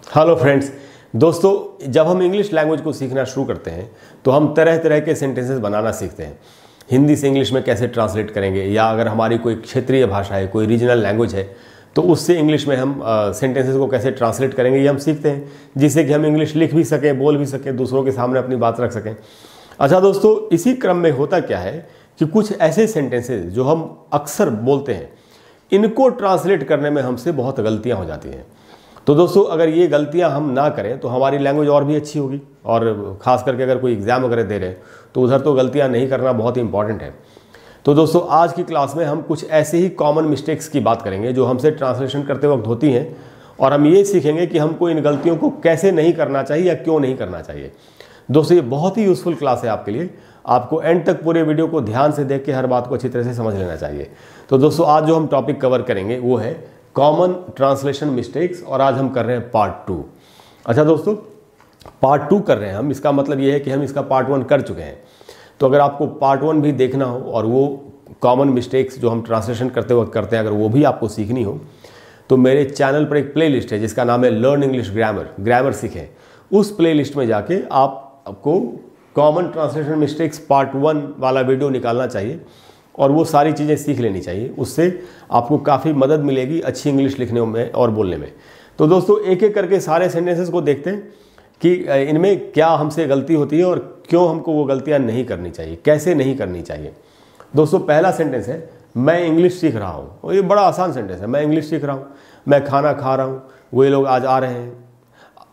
Hello friends. दोस्तों, जब हम इंग्लिश लैंग्वेज को सीखना शुरू करते हैं तो हम तरह तरह के सेंटेंसेस बनाना सीखते हैं। हिंदी से इंग्लिश में कैसे ट्रांसलेट करेंगे, या अगर हमारी कोई क्षेत्रीय भाषा है, कोई रीजनल लैंग्वेज है, तो उससे इंग्लिश में हम सेंटेंसेस को कैसे ट्रांसलेट करेंगे, ये हम सीखते हैं, जिससे कि हम इंग्लिश लिख भी सकें, बोल भी सकें, दूसरों के सामने अपनी बात रख सकें। अच्छा दोस्तों, इसी क्रम में होता क्या है कि कुछ ऐसे सेंटेंसेस जो हम अक्सर बोलते हैं, इनको ट्रांसलेट करने में हमसे बहुत गलतियाँ हो जाती हैं। तो दोस्तों, अगर ये गलतियां हम ना करें तो हमारी लैंग्वेज और भी अच्छी होगी। और ख़ास करके अगर कोई एग्ज़ाम वगैरह दे रहे हैं तो उधर तो गलतियां नहीं करना बहुत ही इंपॉर्टेंट है। तो दोस्तों, आज की क्लास में हम कुछ ऐसे ही कॉमन मिस्टेक्स की बात करेंगे जो हमसे ट्रांसलेशन करते वक्त होती हैं, और हम ये सीखेंगे कि हमको इन गलतियों को कैसे नहीं करना चाहिए या क्यों नहीं करना चाहिए। दोस्तों, ये बहुत ही यूज़फुल क्लास है आपके लिए। आपको एंड तक पूरे वीडियो को ध्यान से देख के हर बात को अच्छी तरह से समझ लेना चाहिए। तो दोस्तों, आज जो हम टॉपिक कवर करेंगे वो है कॉमन ट्रांसलेशन मिस्टेक्स, और आज हम कर रहे हैं पार्ट 2। अच्छा दोस्तों, पार्ट 2 कर रहे हैं हम, इसका मतलब ये है कि हम इसका पार्ट 1 कर चुके हैं। तो अगर आपको पार्ट 1 भी देखना हो और वो कॉमन मिस्टेक्स जो हम ट्रांसलेशन करते वक्त करते हैं, अगर वो भी आपको सीखनी हो, तो मेरे चैनल पर एक प्ले लिस्ट है जिसका नाम है लर्न इंग्लिश ग्रामर सीखें। उस प्ले लिस्ट में जाके आपको कॉमन ट्रांसलेशन मिस्टेक्स पार्ट 1 वाला वीडियो निकालना चाहिए और वो सारी चीज़ें सीख लेनी चाहिए। उससे आपको काफ़ी मदद मिलेगी अच्छी इंग्लिश लिखने में और बोलने में। तो दोस्तों, एक एक करके सारे सेंटेंसेस को देखते हैं कि इनमें क्या हमसे गलती होती है और क्यों हमको वो गलतियां नहीं करनी चाहिए, कैसे नहीं करनी चाहिए। दोस्तों, पहला सेंटेंस है मैं इंग्लिश सीख रहा हूँ। और ये बड़ा आसान सेंटेंस है, मैं इंग्लिश सीख रहा हूँ। मैं खाना खा रहा हूँ, वे लोग आज आ रहे हैं।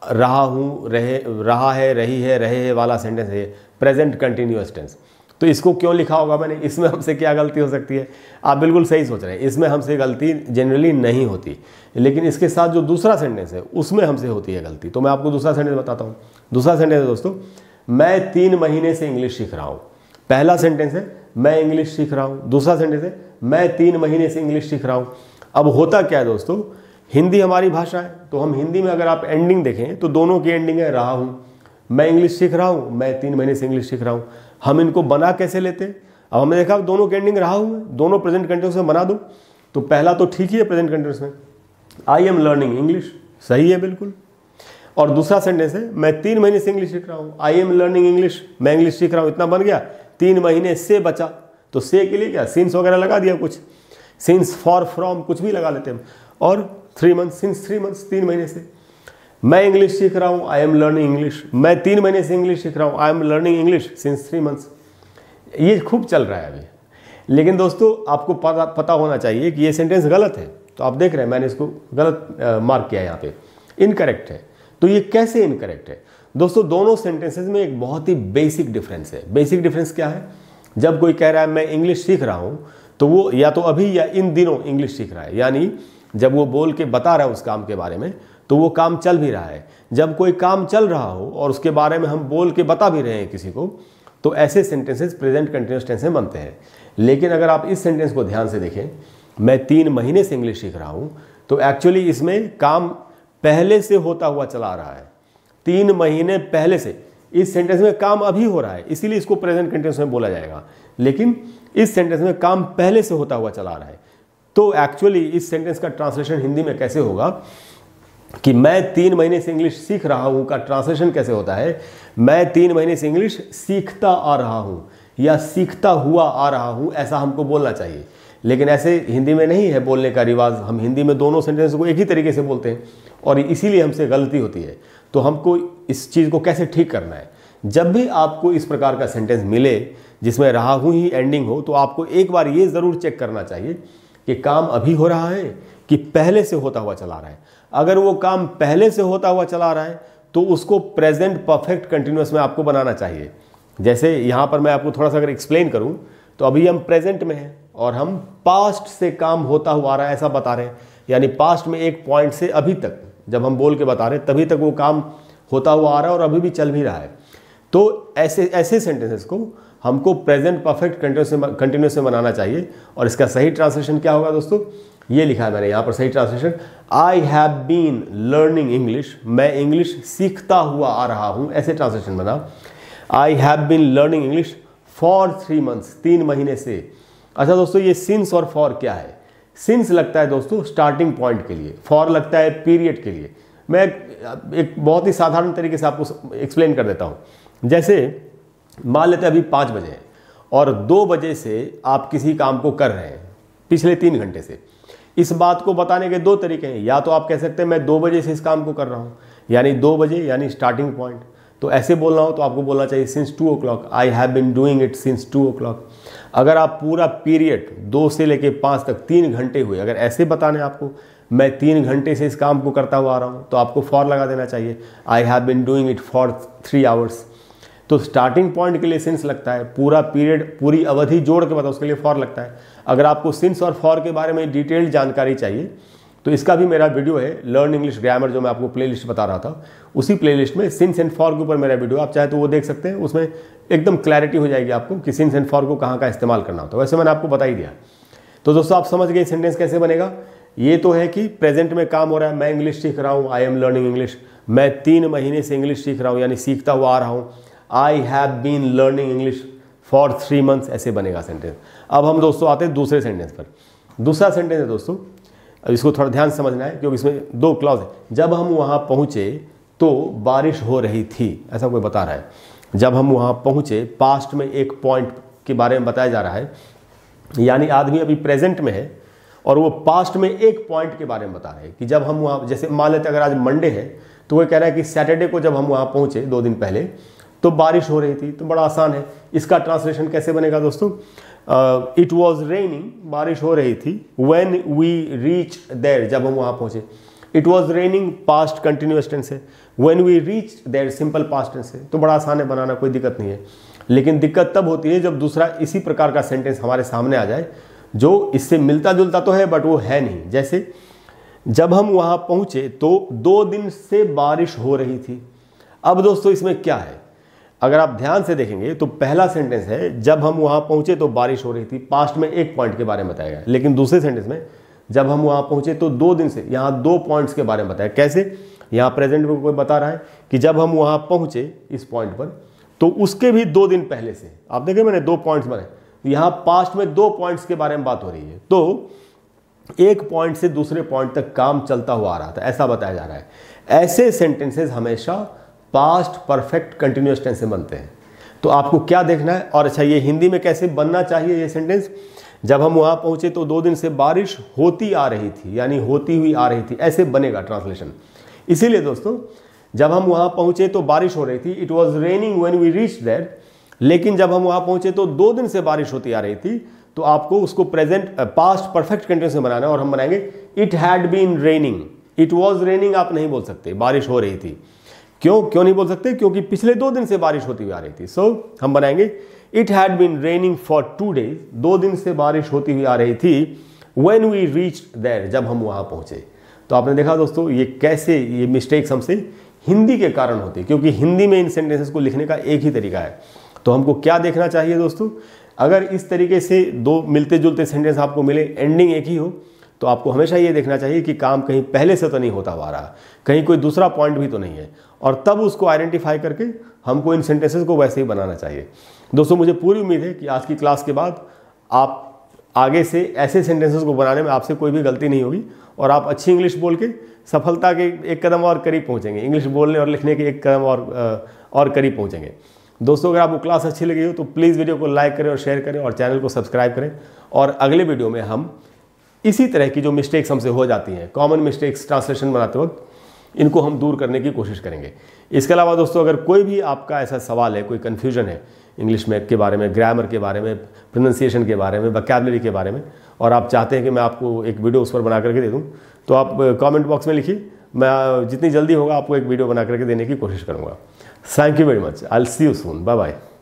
रहा हूँ, रहा है, रही है, रहे है वाला सेंटेंस है प्रेजेंट कंटिन्यूअस टेंस। तो इसको क्यों लिखा होगा मैंने, इसमें हमसे क्या गलती हो सकती है? आप बिल्कुल सही सोच रहे हैं, इसमें हमसे गलती जनरली नहीं होती, लेकिन इसके साथ जो दूसरा सेंटेंस है उसमें हमसे होती है गलती। तो मैं आपको दूसरा सेंटेंस बताता हूँ। दूसरा सेंटेंस है दोस्तों, मैं 3 महीने से इंग्लिश सीख रहा हूँ। पहला सेंटेंस है मैं इंग्लिश सीख रहा हूँ, दूसरा सेंटेंस है मैं 3 महीने से इंग्लिश सीख रहा हूँ। अब होता क्या है दोस्तों, हिंदी हमारी भाषा है, तो हम हिंदी में अगर आप एंडिंग देखें तो दोनों की एंडिंग है रहा हूँ। मैं इंग्लिश सीख रहा हूँ, मैं 3 महीने से इंग्लिश सीख रहा हूँ। हम इनको बना कैसे लेते हैं? अब हमने देखा दोनों के एंडिंग रहा हूँ, दोनों प्रेजेंट कंटिन्यूअस में बना दो। तो पहला तो ठीक ही है प्रेजेंट कंटिन्यूअस में, आई एम लर्निंग इंग्लिश, सही है बिल्कुल। और दूसरा सेंटेंस है मैं 3 महीने से इंग्लिश सीख रहा हूँ, आई एम लर्निंग इंग्लिश, मैं इंग्लिश सीख रहा हूँ, इतना बन गया। 3 महीने से बचा, तो से के लिए क्या सिंस वगैरह लगा दिया, कुछ सिंस, फॉर, फ्रॉम, कुछ भी लगा लेते हैं। और 3 मंथ्स, सिंस 3 मंथ्स, 3 महीने से। मैं इंग्लिश सीख रहा हूँ, आई एम लर्निंग इंग्लिश, मैं 3 महीने से इंग्लिश सीख रहा हूँ, I am learning English since 3 months. ये खूब चल रहा है अभी। लेकिन दोस्तों, आपको पता होना चाहिए कि ये सेंटेंस गलत है। तो आप देख रहे हैं मैंने इसको गलत मार्क किया है, यहाँ पे इनकरेक्ट है। तो ये कैसे इनकरेक्ट है? दोस्तों, दोनों सेंटेंसेस में एक बहुत ही बेसिक डिफरेंस है। बेसिक डिफरेंस क्या है? जब कोई कह रहा है मैं इंग्लिश सीख रहा हूँ, तो वो या तो अभी या इन दिनों इंग्लिश सीख रहा है, यानी जब वो बोल के बता रहा है उस काम के बारे में तो वो काम चल भी रहा है। जब कोई काम चल रहा हो और उसके बारे में हम बोल के बता भी रहे हैं किसी को, तो ऐसे सेंटेंसेस प्रेजेंट कंटिन्यूअस टेंस में बनते हैं। लेकिन अगर आप इस सेंटेंस को ध्यान से देखें, मैं 3 महीने से इंग्लिश सीख रहा हूँ, तो एक्चुअली इसमें काम पहले से होता हुआ चला आ रहा है। 3 महीने पहले से इस सेंटेंस में काम अभी हो रहा है, इसीलिए इसको प्रेजेंट कंटिन्यूअस में बोला जाएगा। लेकिन इस सेंटेंस में काम पहले से होता हुआ चला आ रहा है। तो एक्चुअली इस सेंटेंस का ट्रांसलेशन हिंदी में कैसे होगा कि मैं 3 महीने से इंग्लिश सीख रहा हूं का ट्रांसलेशन कैसे होता है? मैं 3 महीने से इंग्लिश सीखता आ रहा हूं या सीखता हुआ आ रहा हूं, ऐसा हमको बोलना चाहिए। लेकिन ऐसे हिंदी में नहीं है बोलने का रिवाज। हम हिंदी में दोनों सेंटेंस को एक ही तरीके से बोलते हैं और इसीलिए हमसे गलती होती है। तो हमको इस चीज़ को कैसे ठीक करना है? जब भी आपको इस प्रकार का सेंटेंस मिले जिसमें रहा हूं ही एंडिंग हो, तो आपको एक बार ये ज़रूर चेक करना चाहिए कि काम अभी हो रहा है कि पहले से होता हुआ चला रहा है। अगर वो काम पहले से होता हुआ चला रहा है तो उसको प्रेजेंट परफेक्ट कंटिन्यूअस में आपको बनाना चाहिए। जैसे यहाँ पर मैं आपको थोड़ा सा अगर एक्सप्लेन करूँ, तो अभी हम प्रेजेंट में हैं और हम पास्ट से काम होता हुआ आ रहा है ऐसा बता रहे हैं, यानी पास्ट में एक पॉइंट से अभी तक जब हम बोल के बता रहे हैं तभी तक वो काम होता हुआ आ रहा है और अभी भी चल भी रहा है। तो ऐसे सेंटेंसेस को हमको प्रेजेंट परफेक्ट कंटिन्यूअस में बनाना चाहिए। और इसका सही ट्रांसलेशन क्या होगा दोस्तों? ये लिखा है मैंने यहाँ पर सही translation, I have been learning English, मैं इंग्लिश सीखता हुआ आ रहा हूँ, ऐसे ट्रांसलेशन बना। I have been learning English for 3 months, 3 महीने से। अच्छा दोस्तों, ये सिंस और फॉर क्या है? सिंस लगता है दोस्तों स्टार्टिंग पॉइंट के लिए, फॉर लगता है पीरियड के लिए। मैं एक बहुत ही साधारण तरीके से आपको एक्सप्लेन कर देता हूँ। जैसे मान लेते हैं अभी 5 बजे हैं और 2 बजे से आप किसी काम को कर रहे हैं पिछले 3 घंटे से। इस बात को बताने के 2 तरीके हैं। या तो आप कह सकते हैं मैं 2 बजे से इस काम को कर रहा हूँ, यानी 2 बजे यानी स्टार्टिंग पॉइंट। तो ऐसे बोलना हो तो आपको बोलना चाहिए since 2 o'clock, I have been doing it since 2 o'clock। अगर आप पूरा पीरियड 2 से लेके 5 तक 3 घंटे हुए, अगर ऐसे बताने आपको मैं 3 घंटे से इस काम को करता हुआ आ रहा हूँ, तो आपको फॉर लगा देना चाहिए, I have been doing it for 3 hours। तो स्टार्टिंग पॉइंट के लिए सिंस लगता है, पूरा पीरियड पूरी अवधि जोड़ के बताओ उसके लिए फॉर लगता है। अगर आपको सिंस और फॉर के बारे में डिटेल्ड जानकारी चाहिए तो इसका भी मेरा वीडियो है लर्न इंग्लिश ग्रामर, जो मैं आपको प्लेलिस्ट बता रहा था, उसी प्लेलिस्ट में सिंस एंड फॉर के ऊपर मेरा वीडियो, आप चाहे तो वो देख सकते हैं। उसमें एकदम क्लैरिटी हो जाएगी आपको कि सिंस एंड फॉर को कहाँ का इस्तेमाल करना होता है। वैसे मैंने आपको बता ही दिया। तो दोस्तों आप समझ गए सेंटेंस कैसे बनेगा। ये तो है कि प्रेजेंट में काम हो रहा है, मैं इंग्लिश सीख रहा हूँ, आई एम लर्निंग इंग्लिश। मैं 3 महीने से इंग्लिश सीख रहा हूँ यानी सीखता हुआ आ रहा हूँ, I have been learning English for 3 months। ऐसे बनेगा सेंटेंस। अब हम दोस्तों आते हैं दूसरे सेंटेंस पर। दूसरा सेंटेंस है दोस्तों, अब इसको थोड़ा ध्यान से समझना है क्योंकि इसमें 2 क्लॉज है। जब हम वहाँ पहुँचे तो बारिश हो रही थी, ऐसा कोई बता रहा है। जब हम वहाँ पहुँचे, पास्ट में एक पॉइंट के बारे में बताया जा रहा है, यानी आदमी अभी प्रेजेंट में है और वो पास्ट में एक पॉइंट के बारे में बता रहे हैं कि जब हम वहाँ, जैसे मान लेते अगर आज मंडे है तो वो कह रहा है कि सैटरडे को जब हम वहाँ पहुँचे 2 दिन पहले तो बारिश हो रही थी। तो बड़ा आसान है, इसका ट्रांसलेशन कैसे बनेगा दोस्तों। इट वॉज रेनिंग, बारिश हो रही थी, व्हेन वी रीच देयर, जब हम वहाँ पहुँचे। It was raining past continuous tense है, when we reach there simple past tense है। तो बड़ा आसान है बनाना, कोई दिक्कत नहीं है। लेकिन दिक्कत तब होती है जब दूसरा इसी प्रकार का सेंटेंस हमारे सामने आ जाए जो इससे मिलता जुलता तो है बट वो है नहीं। जैसे जब हम वहाँ पहुँचे तो 2 दिन से बारिश हो रही थी। अब दोस्तों इसमें क्या है, अगर आप ध्यान से देखेंगे तो पहला सेंटेंस है जब हम वहाँ पहुँचे तो बारिश हो रही थी, पास्ट में एक पॉइंट के बारे में बताया गया। लेकिन दूसरे सेंटेंस में जब हम वहाँ पहुँचे तो 2 दिन से, यहाँ 2 पॉइंट्स के बारे में बताया। कैसे, यहाँ प्रेजेंट में कोई बता रहा है कि जब हम वहाँ पहुँचे इस पॉइंट पर तो उसके भी 2 दिन पहले से, आप देखें मैंने 2 पॉइंट्स बनाए, यहाँ पास्ट में 2 पॉइंट्स के बारे में बात हो रही है। तो एक पॉइंट से दूसरे पॉइंट तक काम चलता हुआ आ रहा था, ऐसा बताया जा रहा है। ऐसे सेंटेंसेस हमेशा पास्ट परफेक्ट कंटिन्यूअस टेंस से बनते हैं। तो आपको क्या देखना है, और अच्छा ये हिंदी में कैसे बनना चाहिए ये सेंटेंस, जब हम वहाँ पहुँचे तो 2 दिन से बारिश होती आ रही थी, यानी होती हुई आ रही थी, ऐसे बनेगा ट्रांसलेशन। इसीलिए दोस्तों जब हम वहाँ पहुँचे तो बारिश हो रही थी, it was raining when we reached there. लेकिन जब हम वहाँ पहुँचे तो 2 दिन से बारिश होती आ रही थी, तो आपको उसको प्रेजेंट पास्ट परफेक्ट कंटिन्यूअस में बनाना है। और हम बनाएंगे it had been raining. It was raining आप नहीं बोल सकते, बारिश हो रही थी। क्यों नहीं बोल सकते, क्योंकि पिछले 2 दिन से बारिश होती हुई आ रही थी। सो हम बनाएंगे it had been raining for 2 days। 2 दिन से बारिश होती हुई आ रही थी, व्हेन वी रीच्ड देयर, जब हम वहाँ पहुँचे। तो आपने देखा दोस्तों ये कैसे ये मिस्टेक्स हमसे हिंदी के कारण होती है, क्योंकि हिंदी में इन सेंटेंसेस को लिखने का एक ही तरीका है। तो हमको क्या देखना चाहिए दोस्तों, अगर इस तरीके से 2 मिलते जुलते सेंटेंस आपको मिले, एंडिंग एक ही हो, तो आपको हमेशा ये देखना चाहिए कि काम कहीं पहले से तो नहीं होता हुआ रहा, कहीं कोई दूसरा पॉइंट भी तो नहीं है, और तब उसको आइडेंटिफाई करके हमको इन सेंटेंसेस को वैसे ही बनाना चाहिए। दोस्तों मुझे पूरी उम्मीद है कि आज की क्लास के बाद आप आगे से ऐसे सेंटेंसेस को बनाने में आपसे कोई भी गलती नहीं होगी और आप अच्छी इंग्लिश बोल के सफलता के एक कदम और करीब पहुंचेंगे, इंग्लिश बोलने और लिखने के एक कदम और करीब पहुंचेंगे। दोस्तों अगर आपको क्लास अच्छी लगी हो तो प्लीज़ वीडियो को लाइक करें और शेयर करें और चैनल को सब्सक्राइब करें। और अगले वीडियो में हम इसी तरह की जो मिस्टेक्स हमसे हो जाती हैं, कॉमन मिस्टेक्स ट्रांसलेशन बनाते वक्त, इनको हम दूर करने की कोशिश करेंगे। इसके अलावा दोस्तों अगर कोई भी आपका ऐसा सवाल है, कोई कन्फ्यूजन है इंग्लिश में के बारे में, ग्रामर के बारे में, प्रोनाउंसिएशन के बारे में, वोकैबुलरी के बारे में, और आप चाहते हैं कि मैं आपको एक वीडियो उस पर बना करके दे दूं, तो आप कमेंट बॉक्स में लिखिए। मैं जितनी जल्दी होगा आपको एक वीडियो बना करके देने की कोशिश करूँगा। Thank you very much. I will see you soon. Bye bye.